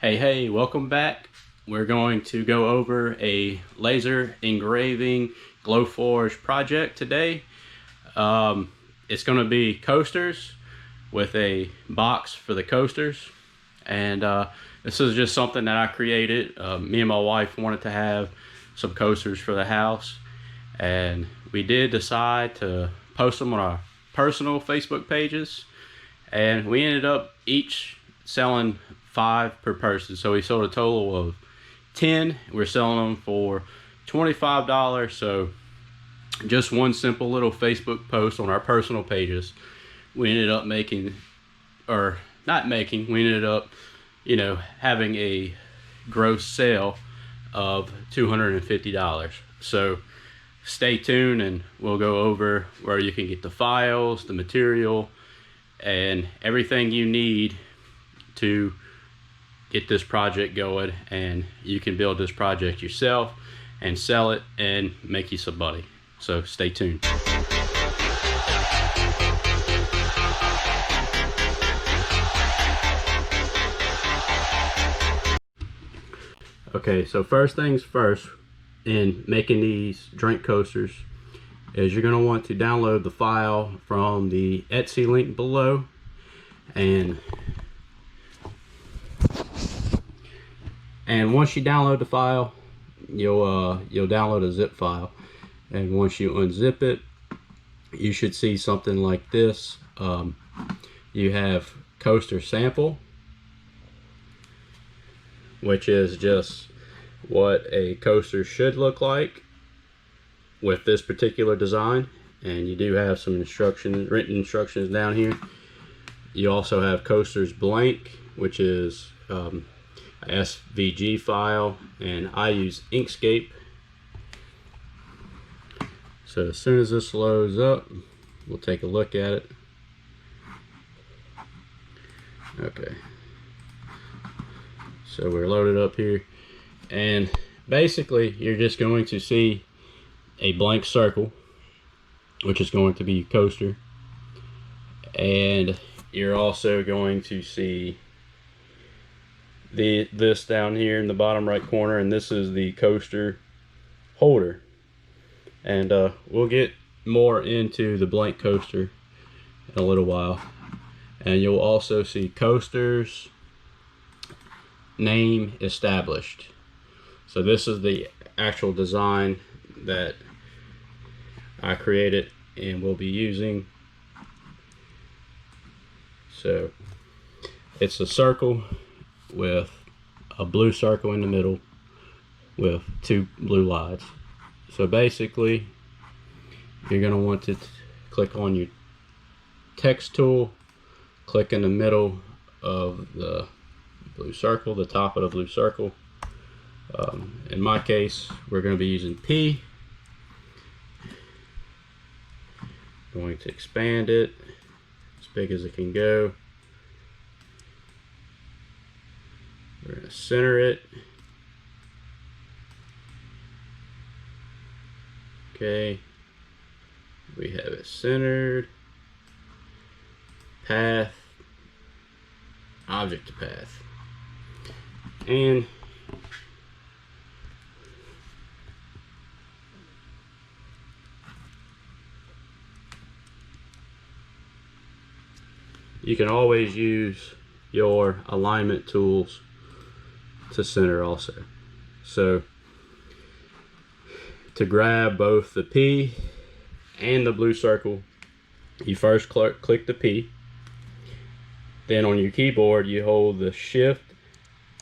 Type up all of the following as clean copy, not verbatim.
Hey, welcome back. We're going to go over a laser engraving Glowforge project today. It's going to be coasters with a box for the coasters. And this is just something that I created. Me and my wife wanted to have some coasters for the house. And we did decide to post them on our personal Facebook pages. And we ended up each selling 5 per person, so we sold a total of 10. We're selling them for $25. So just one simple little Facebook post on our personal pages, we ended up making, or not making, we ended up having a gross sale of $250. So stay tuned and we'll go over where you can get the files, the material, and everything you need to get this project going, and you can build this project yourself and sell it and make you some money. So stay tuned. Okay, so first things first, in making these drink coasters, is you're going to want to download the file from the Etsy link below, and once you download the file, you'll download a zip file, and once you unzip it, you should see something like this. You have coaster sample, which is just what a coaster should look like with this particular design, and you do have some written instructions down here. You also have coasters blank, which is a SVG file, and I use Inkscape. So as soon as this loads up, we'll take a look at it. Okay, so we're loaded up here, and basically you're just going to see a blank circle, which is going to be your coaster, and you're also going to see this down here in the bottom right corner, and this is the coaster holder. And we'll get more into the blank coaster in a little while. And you'll also see coasters name established. So this is the actual design that I created and will be using. So it's a circle with a blue circle in the middle with 2 blue lines. So basically you're going to want to click on your text tool, click in the middle of the blue circle, the top of the blue circle. In my case, we're going to be using P. Going to expand it as big as it can go. We're going to center it. Okay, we have it centered. Path, object to path, and you can always use your alignment tools to center also. So to grab both the P and the blue circle, you first click the P. Then on your keyboard you hold the Shift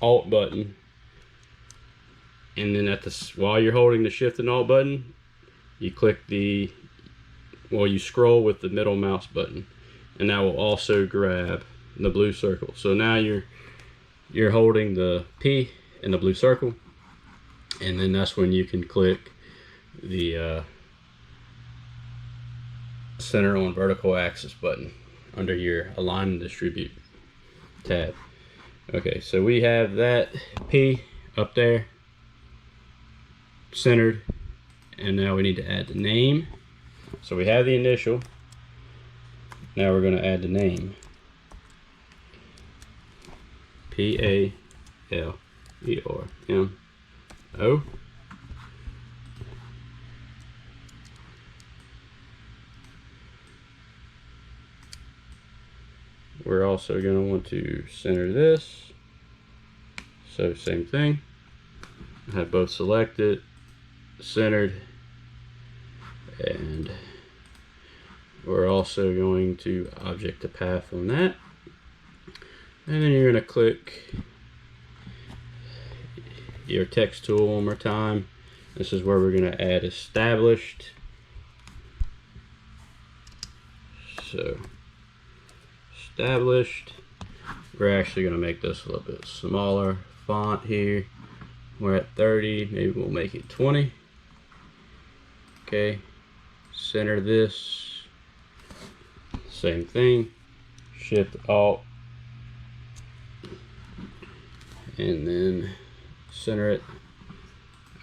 Alt button, and then while you're holding the Shift and Alt button, you click you scroll with the middle mouse button, and that will also grab the blue circle. So now you're holding the P and the blue circle, and then that's when you can click the center on vertical axis button under your align and distribute tab. Okay, so we have that P up there centered, and now we need to add the name. So we have the initial, Now we're going to add the name. PA L-E-R-M-O. We're also going to want to center this. So same thing. I have both selected, centered, and we're also going to object to path on that. And then you're going to click your text tool one more time. This is where we're going to add established. So established. We're actually going to make this a little bit smaller font here. We're at 30, maybe we'll make it 20. Okay, center this. Same thing. Shift Alt, and then center it.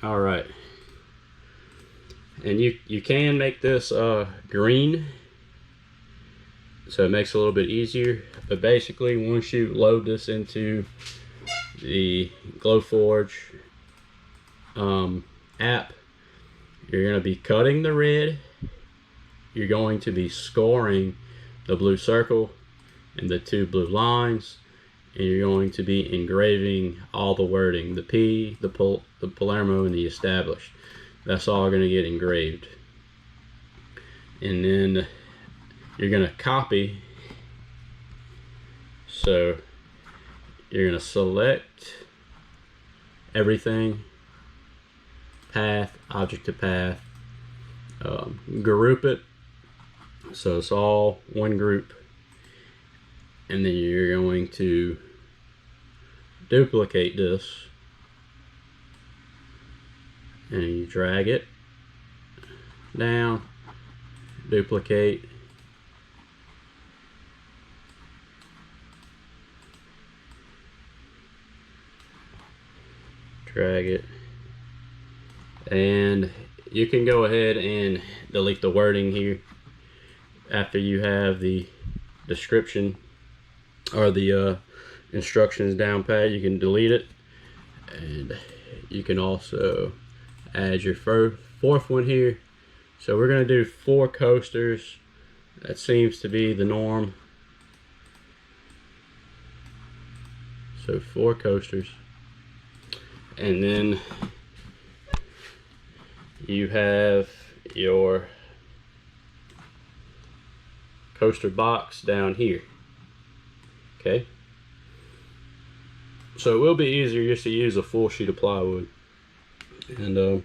All right, and you can make this green, so it makes it a little bit easier. But basically, once you load this into the Glowforge app, you're going to be cutting the red, you're going to be scoring the blue circle and the 2 blue lines, and you're going to be engraving all the wording, the P, the Palermo, and the established. That's all going to get engraved. And then you're going to copy. So you're going to select everything, path, object to path, group it so it's all one group, and then you're going to duplicate this and you drag it down, duplicate, drag it, and you can go ahead and delete the wording here after you have the description or the instructions down pat. You can delete it, and you can also add your fourth one here. So we're going to do 4 coasters. That seems to be the norm. So 4 coasters, and then you have your coaster box down here. Okay, so it will be easier just to use a full sheet of plywood. And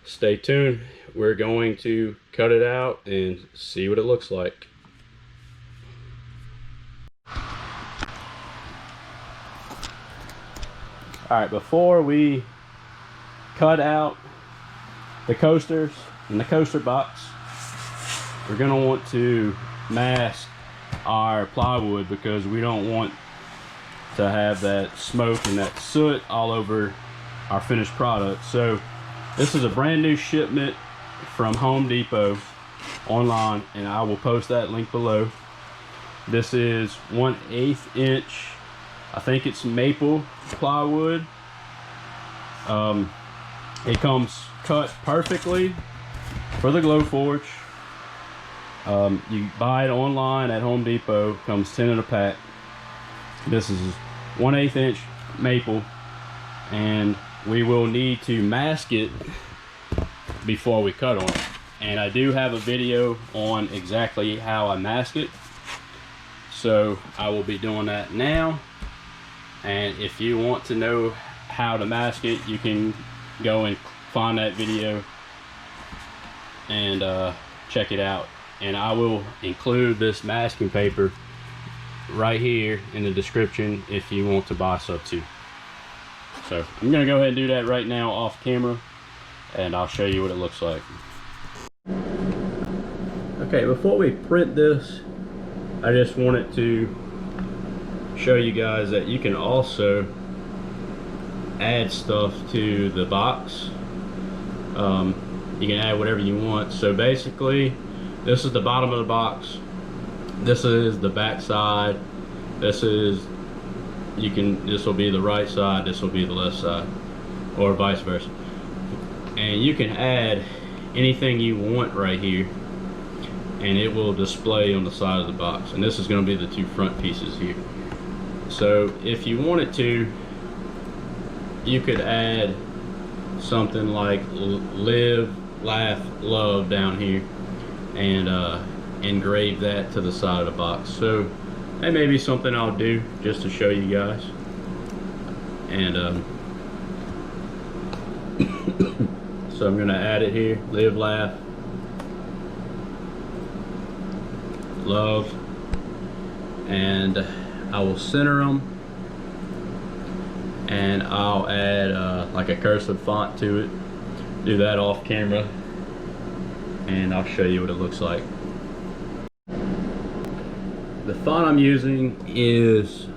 stay tuned, we're going to cut it out and see what it looks like. Alright, before we cut out the coasters and the coaster box, we're going to want to mask our plywood because we don't want to have that smoke and that soot all over our finished product. So this is a brand new shipment from Home Depot online, and I will post that link below. This is 1/8 inch, I think it's maple plywood. It comes cut perfectly for the Glowforge. You buy it online at Home Depot, comes 10 in a pack. This is 1/8 inch maple, and we will need to mask it before we cut on it. And I do have a video on exactly how I mask it, so I will be doing that now. And if you want to know how to mask it, you can go and find that video and check it out. And I will include this masking paper right here in the description if you want to buy some too. So I'm gonna go ahead and do that right now off camera, and I'll show you what it looks like. Okay, before we print this, I just wanted to show you guys that you can also add stuff to the box. You can add whatever you want. So basically, this is the bottom of the box, this is the back side, this is you can, this will be the right side, this will be the left side, or vice versa. And you can add anything you want right here, and it will display on the side of the box. And this is going to be the two front pieces here. So if you wanted to, you could add something like live, laugh, love down here, and engrave that to the side of the box. So that may be something I'll do just to show you guys. And so I'm gonna add it here, live, laugh, love, and I will center them, and I'll add like a cursive font to it. Do that off camera, and I'll show you what it looks like. The font I'm using is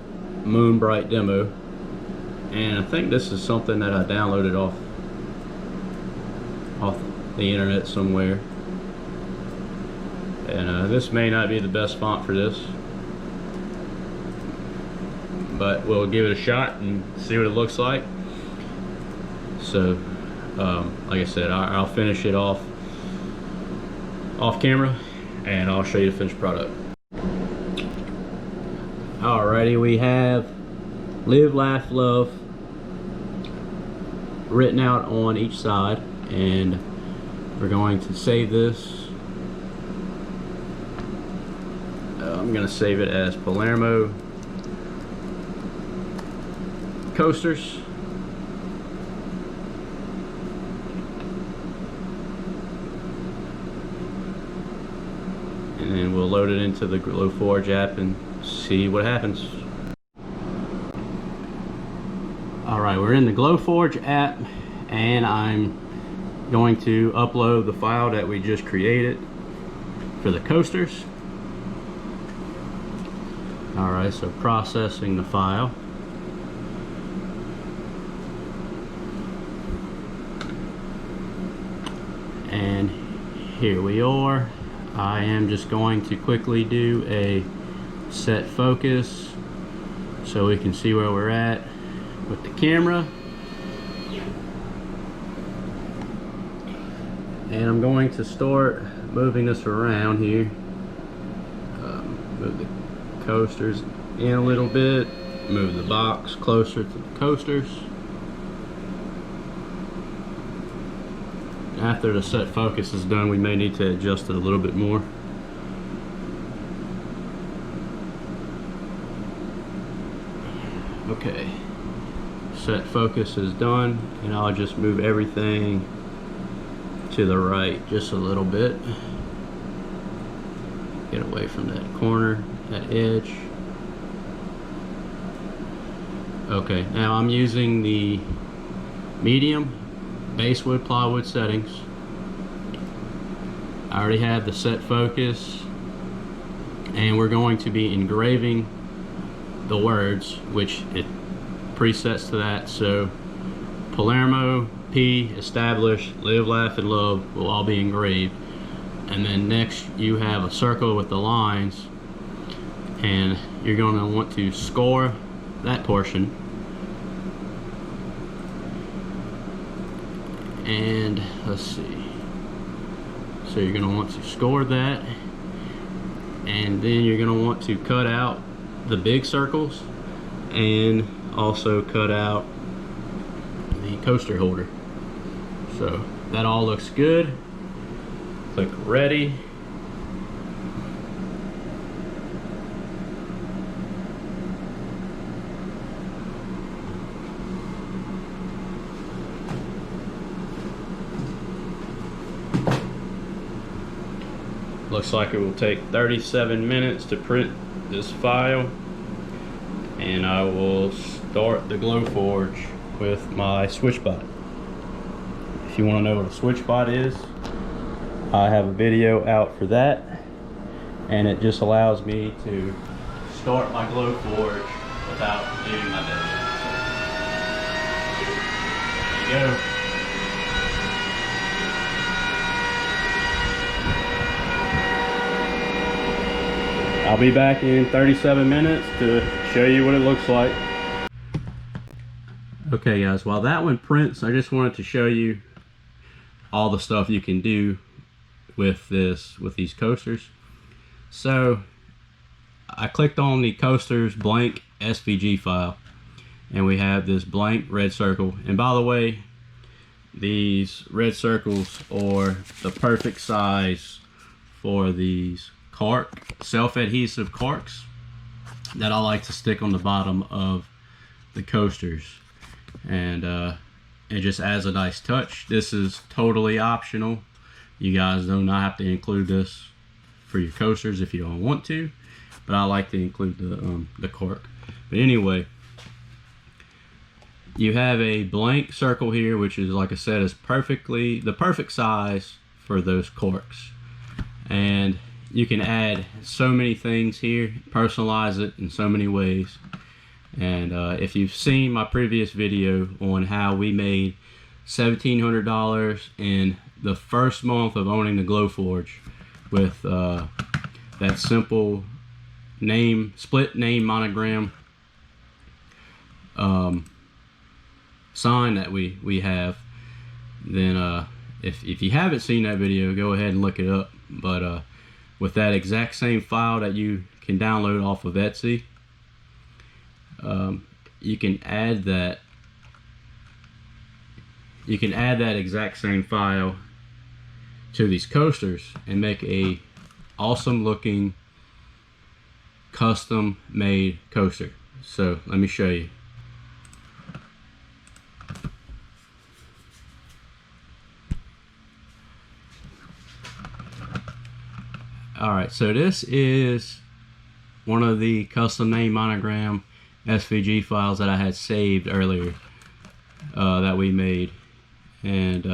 Moonbright Demo, and I think this is something that I downloaded off the internet somewhere. And this may not be the best font for this, but we'll give it a shot and see what it looks like. So like I said, I'll finish it off camera, and I'll show you the finished product. Alrighty, we have live, laugh, love written out on each side, and we're going to save this. I'm going to save it as Palermo Coasters. And then we'll load it into the Glowforge app and see what happens. Alright, we're in the Glowforge app, and I'm going to upload the file that we just created for the coasters. Alright, so processing the file. And here we are. I am just going to quickly do a set focus so we can see where we're at with the camera. And I'm going to start moving this around here. Move the coasters in a little bit, move the box closer to the coasters. After the set focus is done, we may need to adjust it a little bit more. Okay, set focus is done, and I'll just move everything to the right just a little bit. Get away from that corner, that edge. Okay, now I'm using the medium basswood plywood settings. I already have the set focus, and we're going to be engraving the words, which it presets to that. So Palermo, P, established, live, laugh, and love will all be engraved. And then next you have a circle with the lines, and you're going to want to score that portion. And let's see, so you're going to want to score that, and then you're going to want to cut out the big circles and also cut out the coaster holder. So that all looks good. Click ready. Looks like it will take 37 minutes to print this file, and I will start the Glowforge with my SwitchBot. If you want to know what a SwitchBot is, I have a video out for that, and it just allows me to start my Glowforge without leaving my desk. There you go. I'll be back in 37 minutes to show you what it looks like. Okay guys, while that one prints, I just wanted to show you all the stuff you can do with these coasters. So I clicked on the coasters blank SVG file, and we have this blank red circle. And by the way, these red circles are the perfect size for these self-adhesive corks that I like to stick on the bottom of the coasters, and it just adds a nice touch. This is totally optional. You guys do not have to include this for your coasters if you don't want to, but I like to include the cork. But anyway, you have a blank circle here, which is, like I said, is the perfect size for those corks. And you can add so many things here, personalize it in so many ways. And if you've seen my previous video on how we made $1,700 in the first month of owning the Glowforge with that simple split name monogram sign that we have, then if you haven't seen that video, go ahead and look it up. But with that exact same file that you can download off of Etsy, you can add that exact same file to these coasters and make a awesome looking custom made coaster. So let me show you. Alright, so this is one of the custom name monogram SVG files that I had saved earlier that we made. And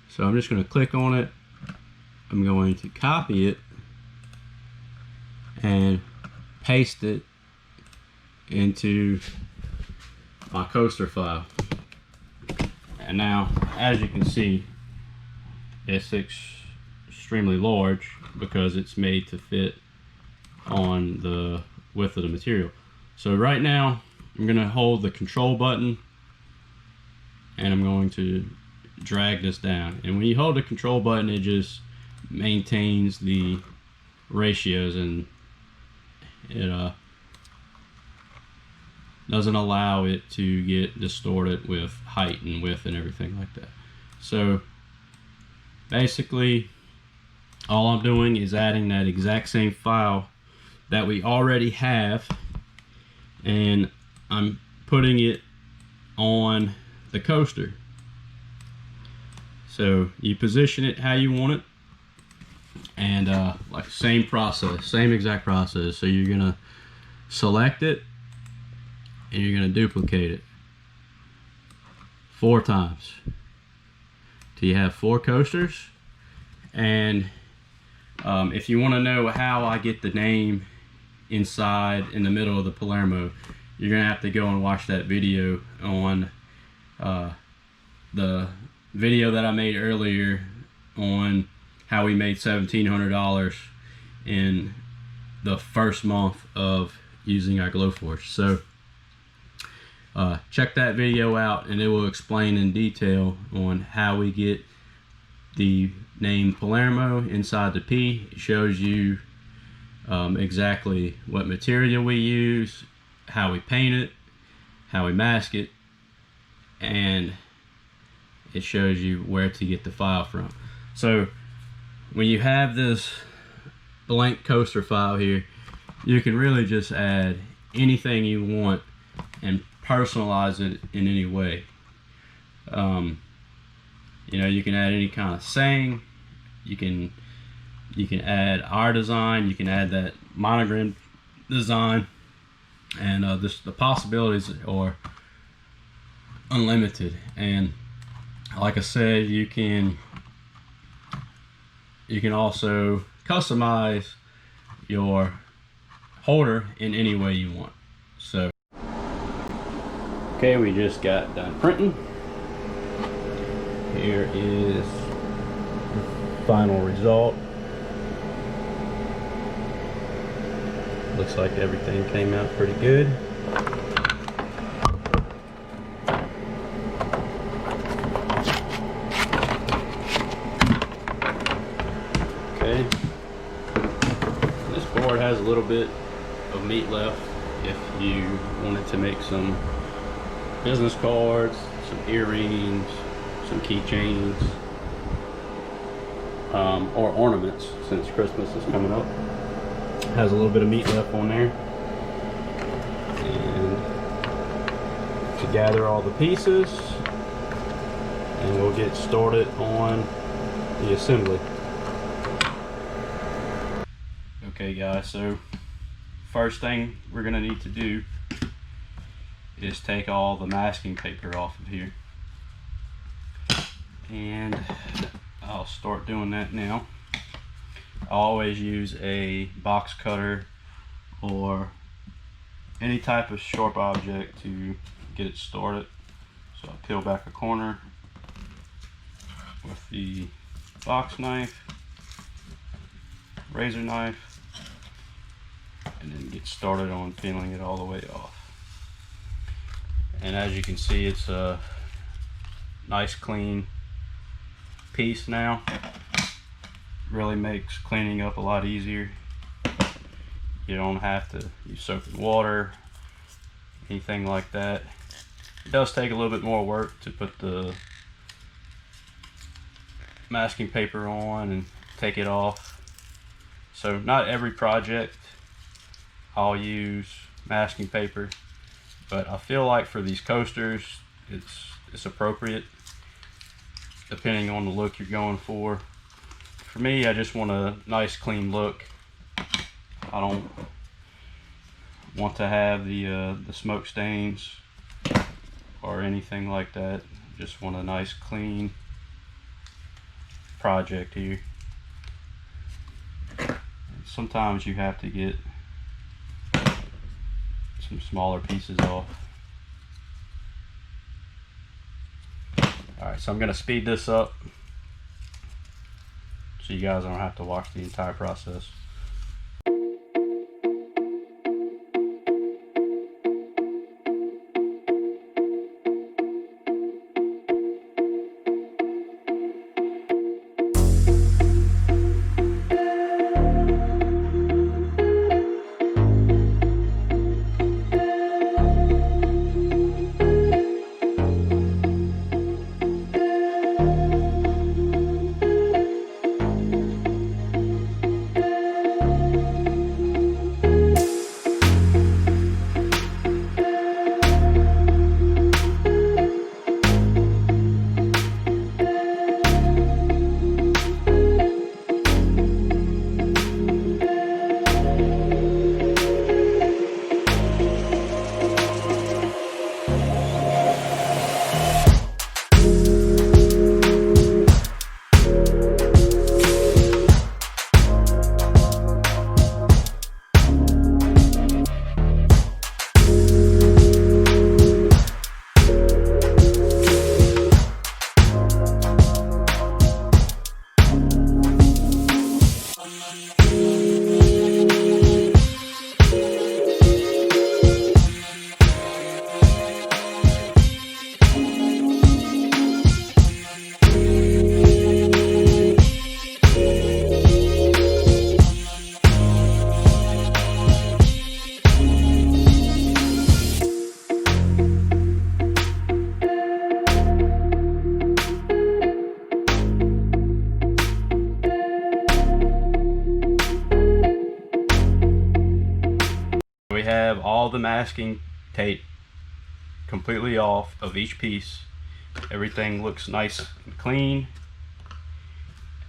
so I'm just going to click on it. I'm going to copy it and paste it into my coaster file. And now, as you can see, it's extremely large because it's made to fit on the width of the material. So right now I'm going to hold the control button and I'm going to drag this down. And when you hold the control button, it just maintains the ratios, and it doesn't allow it to get distorted with height and width and everything like that. So basically all I'm doing is adding that exact same file that we already have, and I'm putting it on the coaster. So you position it how you want it, and like same exact process. So you're gonna select it and you're gonna duplicate it 4 times till you have 4 coasters. And if you want to know how I get the name inside in the middle of the Palermo, you're gonna have to go and watch that video on the video that I made earlier on how we made $1,700 in the first month of using our Glowforge. So check that video out, and it will explain in detail on how we get the name Palermo inside the P. It shows you exactly what material we use, how we paint it, how we mask it, and it shows you where to get the file from. So when you have this blank coaster file here, you can really just add anything you want and personalize it in any way. You know, you can add any kind of saying. You can add our design. You can add that monogram design, and the possibilities are unlimited. And like I said, you can also customize your holder in any way you want. So okay, we just got done printing. Here is the final result. Looks like everything came out pretty good. little bit of meat left if you wanted to make some business cards, some earrings, some keychains, or ornaments, since Christmas is coming up. Has a little bit of meat left on there. And to gather all the pieces, and we'll get started on the assembly. Okay guys, so first thing we're gonna need to do is take all the masking paper off of here, and I'll start doing that now. I always use a box cutter or any type of sharp object to get it started. So I'll peel back a corner with the box knife, razor knife, and then get started on peeling it all the way off. And as you can see, it's a nice clean piece now. Really makes cleaning up a lot easier. You don't have to use soap and water, anything like that. It does take a little bit more work to put the masking paper on and take it off. So not every project I'll use masking paper, but I feel like for these coasters it's appropriate depending on the look you're going for. For me, I just want a nice clean look. I don't want to have the smoke stains or anything like that. Just want a nice clean project here. Sometimes you have to get some smaller pieces off. Alright, so I'm going to speed this up so you guys don't have to watch the entire process. We have all the masking tape completely off of each piece. Everything looks nice and clean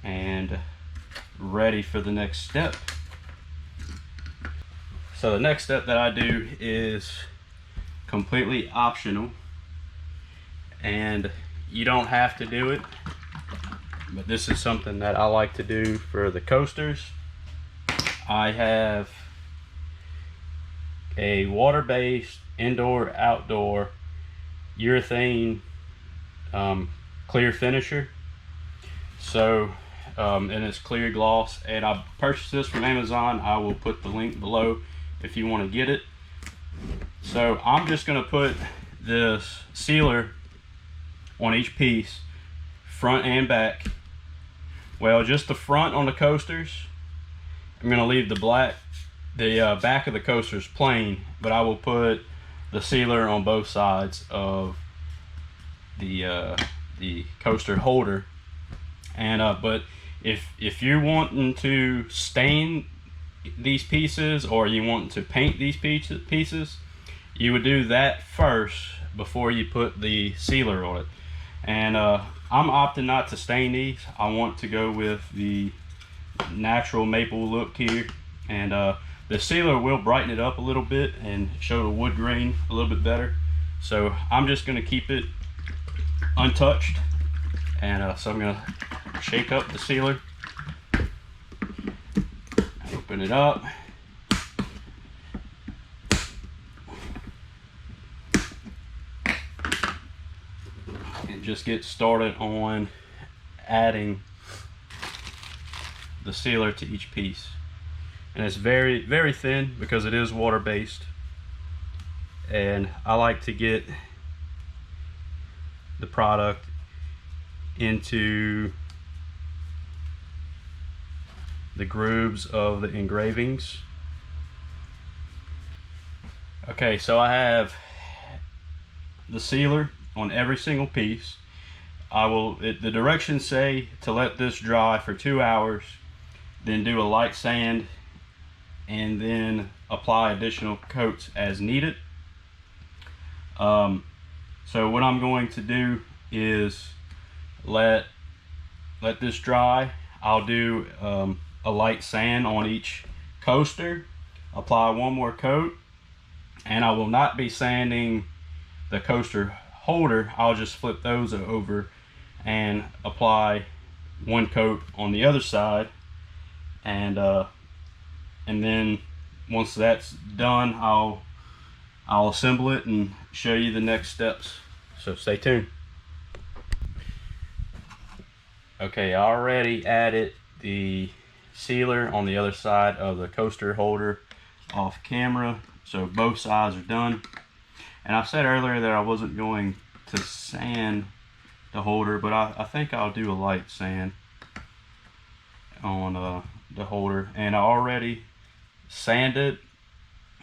and ready for the next step. So the next step that I do is completely optional, and you don't have to do it, but this is something that I like to do for the coasters. I have a water-based indoor outdoor urethane clear finisher. So and it's clear gloss, and I purchased this from Amazon. I will put the link below if you want to get it. So I'm just going to put this sealer on each piece, front and back. Well, just the front on the coasters. I'm going to leave the black the back of the coaster is plain, but I will put the sealer on both sides of the coaster holder. And but if you're wanting to stain these pieces, or you want to paint these pieces, you would do that first before you put the sealer on it. And I'm opting not to stain these. I want to go with the natural maple look here, and the sealer will brighten it up a little bit and show the wood grain a little bit better. So I'm just going to keep it untouched, and so I'm going to shake up the sealer, open it up, and just get started on adding the sealer to each piece. And it's very, very thin because it is water based, and I like to get the product into the grooves of the engravings. Okay, so I have the sealer on every single piece. The directions say to let this dry for 2 hours, then do a light sand, and then apply additional coats as needed. So what I'm going to do is let this dry. I'll do a light sand on each coaster, apply one more coat, and I will not be sanding the coaster holder. I'll just flip those over and apply one coat on the other side, and then once that's done, I'll assemble it and show you the next steps. So stay tuned. Okay, I already added the sealer on the other side of the coaster holder off camera, so both sides are done. And I said earlier that I wasn't going to sand the holder, but I think I'll do a light sand on the holder. And I already sanded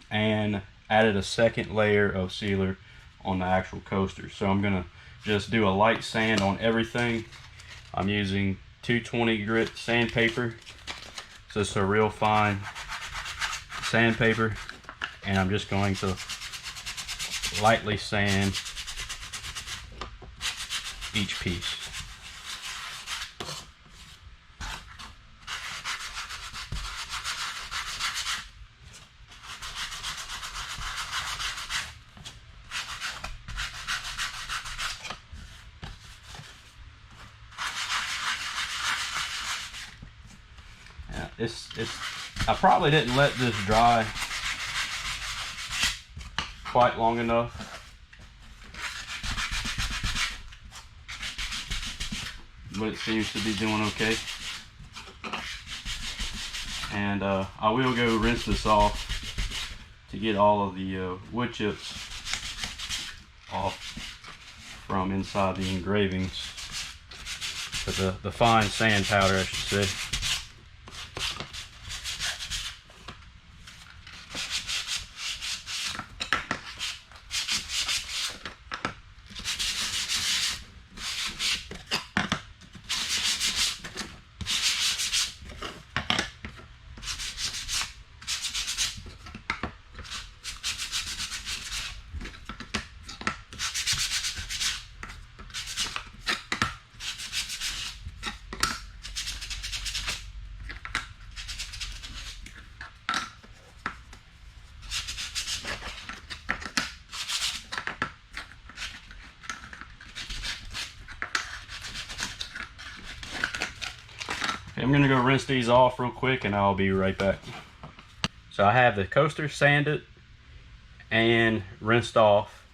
and added a second layer of sealer on the actual coaster. So I'm gonna just do a light sand on everything. I'm using 220 grit sandpaper. So it's a real fine sandpaper, and I'm just going to lightly sand each piece. I probably didn't let this dry quite long enough. But it seems to be doing okay. And I will go rinse this off to get all of the wood chips off from inside the engravings. But the fine sand powder, I should say. I'm going to go rinse these off real quick and I'll be right back. So I have the coaster sanded and rinsed off,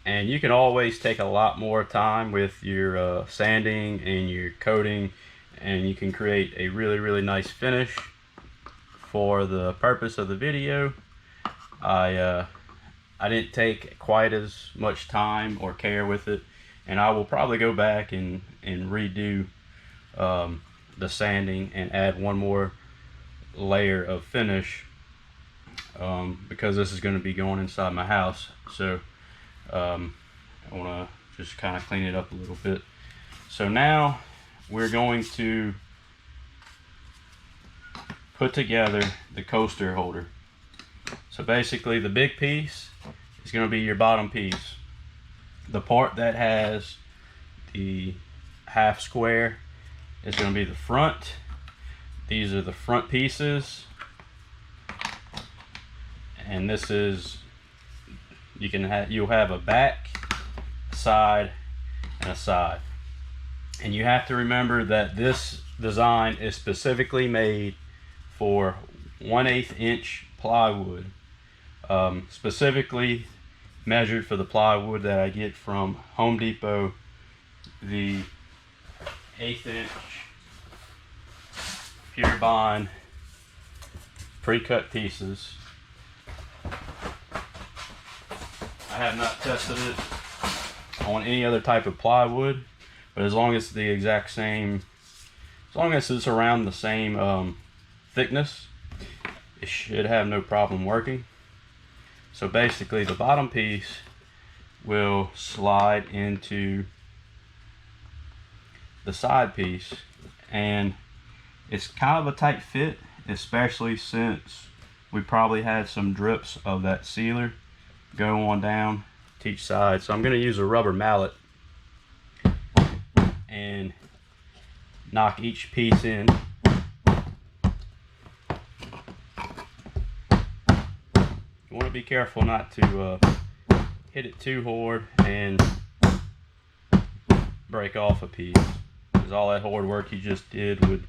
and you can always take a lot more time with your sanding and your coating, and you can create a really nice finish. For the purpose of the video, I didn't take quite as much time or care with it, and I will probably go back and redo the sanding and add one more layer of finish because this is going to be going inside my house. So I want to just kind of clean it up a little bit. So now we're going to put together the coaster holder. So basically the big piece is going to be your bottom piece. The part that has the half square is going to be the front. These are the front pieces. And this is, you'll have a back, side, and a side. And you have to remember that this design is specifically made for 1/8 inch plywood, specifically measured for the plywood that I get from Home Depot, the 1/8 inch pure bond pre-cut pieces. I have not tested it on any other type of plywood, but as long as the exact same, as long as it's around the same thickness, it should have no problem working. So basically the bottom piece will slide into the side piece, and it's kind of a tight fit, especially since we probably had some drips of that sealer go on down to each side. So I'm going to use a rubber mallet and knock each piece in. You want to be careful not to hit it too hard and break off a piece, because all that hard work you just did would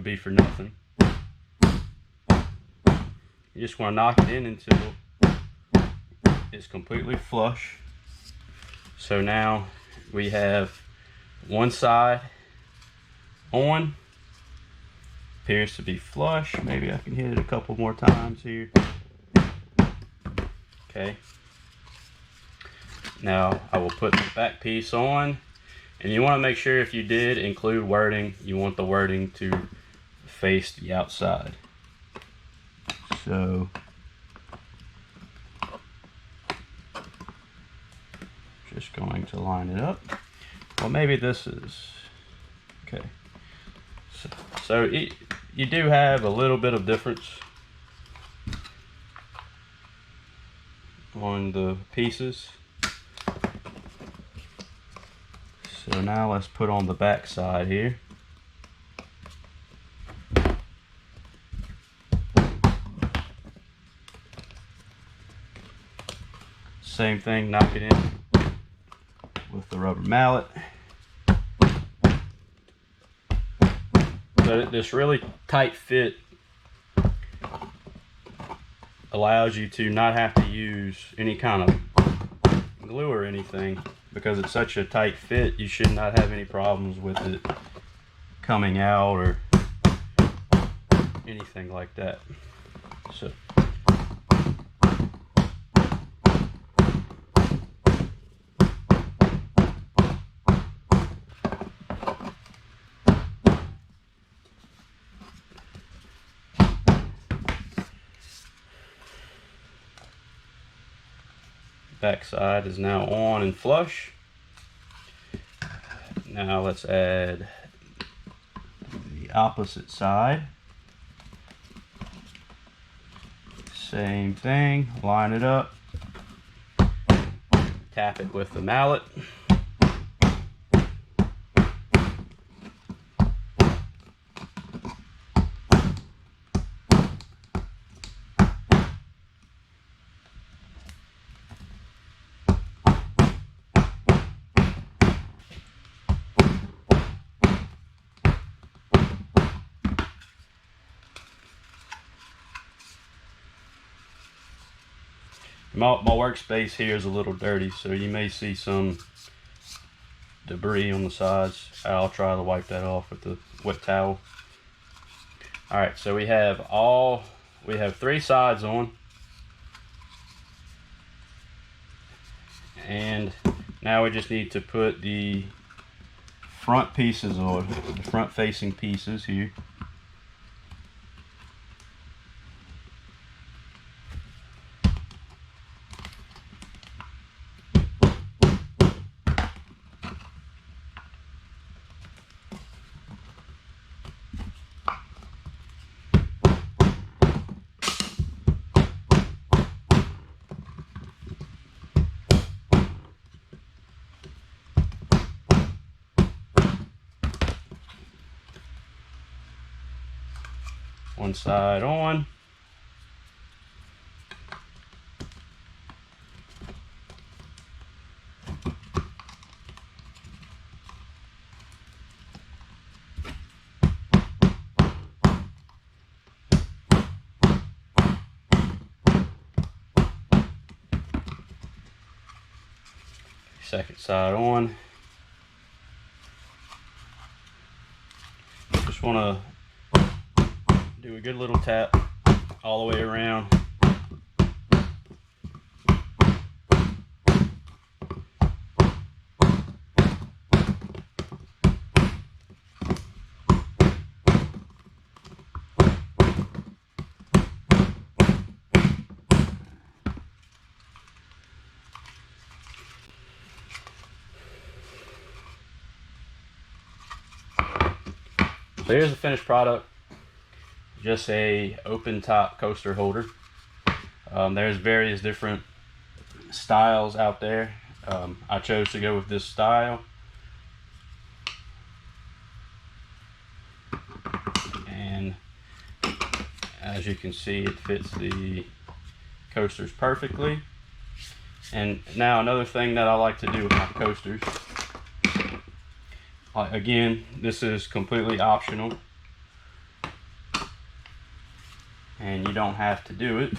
be for nothing. You just want to knock it in until it's completely flush. So now we have one side on, appears to be flush. Maybe I can hit it a couple more times here. Okay. Now I will put the back piece on, and you want to make sure, if you did include wording, you want the wording to face the outside. So just going to line it up. Well, maybe this is okay. So you do have a little bit of difference on the pieces. So now let's put on the back side here. Same thing, knock it in with the rubber mallet. But this really tight fit allows you to not have to use any kind of glue or anything, because it's such a tight fit. You should not have any problems with it coming out or anything like that. So back side is now on and flush. Now let's add the opposite side. Same thing, line it up, tap it with the mallet. My workspace here is a little dirty, so you may see some debris on the sides. I'll try to wipe that off with the wet towel. Alright, so we have 3 sides on. And now we just need to put the front pieces on, the front facing pieces here. one side on. Second side on. Just want to do a good little tap all the way around. So here's the finished product, just a open top coaster holder. There's various different styles out there. I chose to go with this style. And as you can see, it fits the coasters perfectly. And now another thing that I like to do with my coasters, again, this is completely optional and you don't have to do it,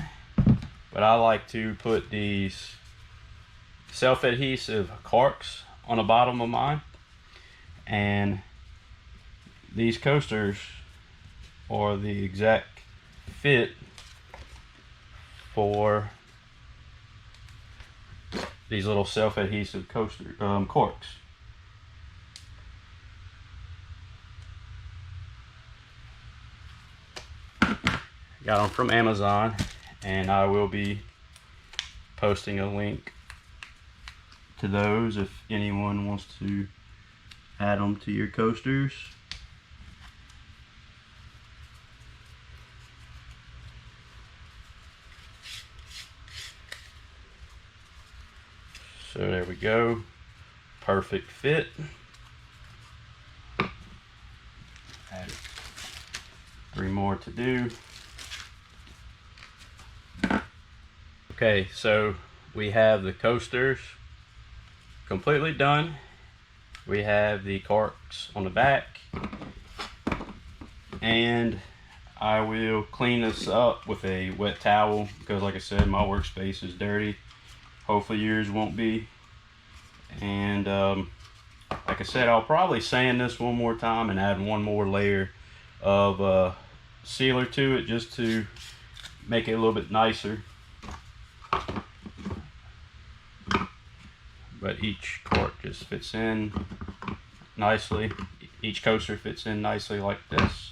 but I like to put these self-adhesive corks on the bottom of mine, and these coasters are the exact fit for these little self-adhesive coaster corks. Got them from Amazon, and I will be posting a link to those if anyone wants to add them to your coasters. So there we go, perfect fit. Add 3 more to do. Okay, so we have the coasters completely done. We have the corks on the back, and I will clean this up with a wet towel because, like I said, my workspace is dirty. Hopefully yours won't be. And like I said, I'll probably sand this one more time and add one more layer of sealer to it just to make it a little bit nicer. But each cork just fits in nicely. Each coaster fits in nicely like this.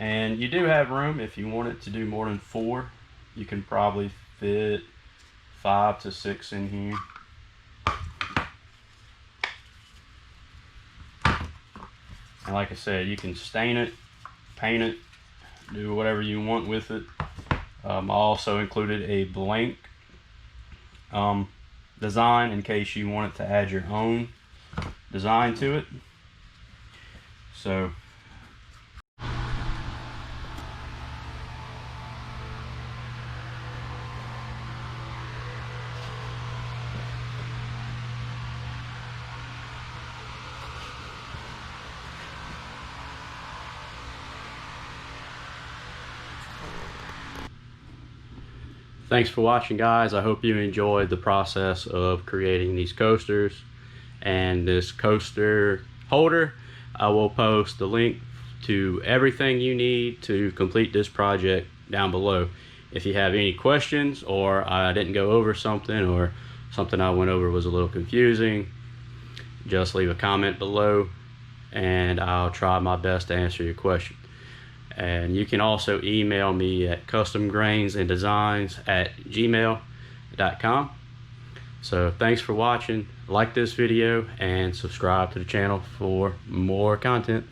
And you do have room if you want it to do more than 4. You can probably fit 5 to 6 in here. And like I said, you can stain it, paint it, do whatever you want with it. I also included a blank design in case you wanted to add your own design to it. So thanks for watching, guys. I hope you enjoyed the process of creating these coasters and this coaster holder. I will post the link to everything you need to complete this project down below. If you have any questions, or I didn't go over something, or something I went over was a little confusing, just leave a comment below and I'll try my best to answer your question. And you can also email me at customgrainsanddesigns@gmail.com. So thanks for watching. Like this video and subscribe to the channel for more content.